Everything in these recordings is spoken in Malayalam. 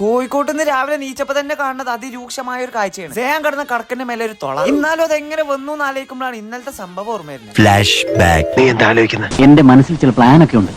കോഴിക്കോട്ട് നിന്ന് രാവിലെ നീച്ചപ്പോ തന്നെ കാണുന്നത് അതിരൂക്ഷമായ ഒരു കാഴ്ചയാണ്. സേൻ കിടന്ന കടക്കിന്റെ മേലെ ഒരു തൊള. എന്നാലും അത് എങ്ങനെ വന്നു എന്നാലോചിക്കുമ്പോഴാണ് ഇന്നലത്തെ സംഭവം ഓർമ്മ വരുന്നത്. Flash back. നീ എന്താ ആലോചിക്കുന്നത്? എന്റെ മനസ്സിൽ ചില പ്ലാൻ ഒക്കെ ഉണ്ട്.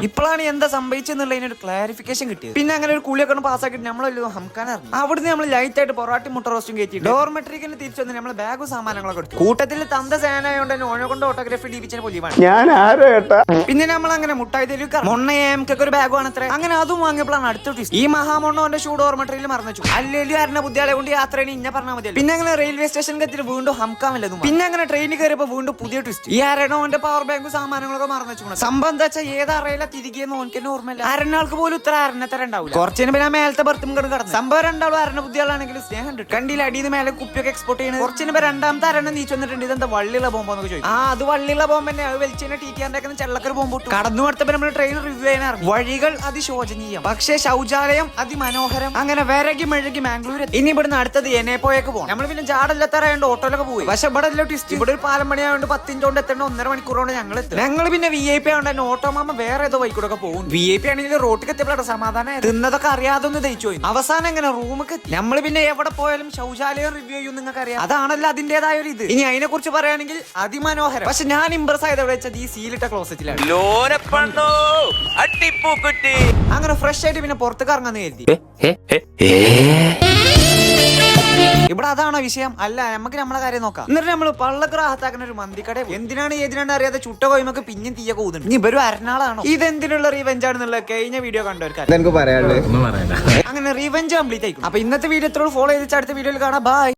ഇപ്പോഴാണ് എന്താ സംഭവിച്ചെന്നുള്ളതിനൊരു ക്ലാരിഫിക്കേഷൻ കിട്ടിയത്. പിന്നെ അങ്ങനെ ഒരു കുളിയൊക്കെ പാസ്സാക്കിട്ട് നമ്മളല്ലോ ഹംക്കാനറിഞ്ഞു. അവിടുന്ന് നമ്മൾ ലൈറ്റ് ആയിട്ട് പൊറാട്ടി മുട്ട റോസ്റ്റും കയറ്റി ഡോർമെട്രിക്കിന് തിരിച്ചു വന്ന് നമ്മൾ ബാഗും സാമാനങ്ങളൊക്കെ എടുത്തു. കൂട്ടത്തിൽ തന്ത സേനയോണ്ട് തന്നെ ഓനെ കൊണ്ട് ഓട്ടോഗ്രാഫി ഡീപിച്ചിന് പൊലിവാണ്. ഞാൻ ആരോ ഏട്ടാ. പിന്നെ നമ്മൾ അങ്ങനെ മുട്ടായി മൊണ്ണയൊക്കെ ഒരു ബാഗ് ആണത്രേ. അങ്ങനെ അതും വാങ്ങിയപ്പോഴാണ് അടുത്ത ട്വിസ്റ്റ്. ഈ മഹാമൊണ്ണോന്റെ ഷൂ ഡോർമെട്രിയിൽ മറന്നു. അല്ലെങ്കിൽ ആരുടെ ബുദ്ധിയാളെ കൊണ്ട് യാത്ര ഇന്ന പറഞ്ഞാൽ മതി. പിന്നെ അങ്ങനെ റെയിൽവേ സ്റ്റേഷനിൽ എത്തി വീണ്ടും ഹംക്കാമല്ലതും. പിന്നെ അങ്ങനെ ട്രെയിനിൽ കയറിയപ്പോ വീണ്ടും പുതിയ ട്വിസ്റ്റ്. ഈ അരണോന്റെ പവർ ബാങ്കും സാമാനങ്ങളൊക്കെ മറന്നു. സംഭവം എന്താ വെച്ചാൽ ഏതറിയില്ല തിരികെ നോക്കാൻ ഓർമ്മയില്ല. അരണാൾക്ക് പോലും ഇത്ര അരണത്തര ഉണ്ടാവില്ല. കുറച്ചിന് പിന്നെ മേലത്തെ ബർത്തും കിടന്നു. സംഭവം രണ്ടാളും അരണ ബുദ്ധികളാണെങ്കിൽ സ്നേഹം കണ്ടില്ല. അടിയിൽ മേലെ കുപ്പിയൊക്കെ എക്സ്പോർട്ട് ചെയ്യുന്നത്. കുറച്ചിന് രണ്ടാമത്തെ അരണ നീച്ചു വന്നിട്ടുണ്ട്. ഇതെന്താ വള്ളിയുള്ള ബോംബെന്നൊക്കെ ചോദിച്ചു. അത് വള്ളിയുള്ള ബോംബ് തന്നെ. അത് വലിച്ചതിനെ ടിറ്റിയാണ്ടാക്കുന്ന ചെള്ളക്കൊരു ബോംബ് ഇട്ടു. കടന്നു കൊടുത്തപ്പോ നമ്മൾ ട്രെയിൻ റിവ്യൂ ചെയ്യാൻ. വഴികൾ അതിശോചനീയം, പക്ഷേ ശൗചാലയം അതിമനോഹരം. അങ്ങനെ വിരകി മെഴുകി മാംഗ്ലൂർ. ഇനി ഇവിടുന്ന് അടുത്തത് എനേപ്പോയൊക്കെ പോകണം. നമ്മൾ പിന്നെ ജാടല്ലാത്തറായോണ്ട് ഓട്ടോയിലൊക്കെ പോയി. പക്ഷെ ഇവിടെ അല്ലോ ട്വിസ്റ്റ്. ഇവിടെ ഒരു പാലം പണിയായോണ്ട് 10 മിനിറ്റ് കൊണ്ട് എത്തേണ്ട 1.5 മണിക്കൂറോണ്ട് ഞങ്ങൾ പിന്നെ VIP ആയോണ്ട് തന്നെ ഓട്ടോമാമ വേറെ ഏതോ വൈക്കൂടെ പോകും. VIP ആണെങ്കിൽ റോട്ടിൽ എത്തിയപ്പോഴാണ് സമാധാനം. തിന്നതൊക്കെ അറിയാതെ ഒന്ന് ദഹിച്ചു പോയി. അവസാനം എങ്ങനെ റൂമൊക്കെ നമ്മൾ പിന്നെ എവിടെ പോയാലും ശൗചാലയം റിവ്യൂ ചെയ്യും. നിങ്ങൾക്ക് അറിയാം, അതാണല്ലോ അതിന്റേതായ ഒരു ഇത്. ഇനി അതിനെ കുറിച്ച് പറയുകയാണെങ്കിൽ അതിമനോഹരം. പക്ഷെ ഞാൻ ഇംപ്രസ് ആയത് എവിടെ വെച്ചാൽ ഈ സീലിട്ട ക്ലോസറ്റിലാണ്. അങ്ങനെ ഫ്രഷ് ആയിട്ട് പിന്നെ പുറത്തേക്ക് ഇറങ്ങാന്ന് കരുതി. ഇവിടെ അതാണോ വിഷയം? അല്ല, നമുക്ക് നമ്മളെ കാര്യം നോക്കാം. എന്നിട്ട് നമ്മൾ പള്ളക്ക് റാഹത്താക്കുന്ന ഒരു മന്തിക്കട. എന്തിനാണ് ഏതിനാണ് അറിയാതെ ചുട്ട കോയ്മക്ക് പിന്നെയും തീയ കൂതുണ്ട്. ഇനി ഇവരും അരണാളാണോ? ഇതെന്തിനുള്ള റിവെഞ്ച് ആണെന്നുള്ള കഴിഞ്ഞ വീഡിയോ കണ്ടവർക്ക് പറയാനുള്ളത് അങ്ങനെ റിവെഞ്ച് കംപ്ലീറ്റ് ആയിക്കും. അപ്പൊ ഇന്നത്തെ വീഡിയോ എത്ര ഫോളോ ചെയ്ത് അടുത്ത വീഡിയോയിൽ കാണാം. ബൈ.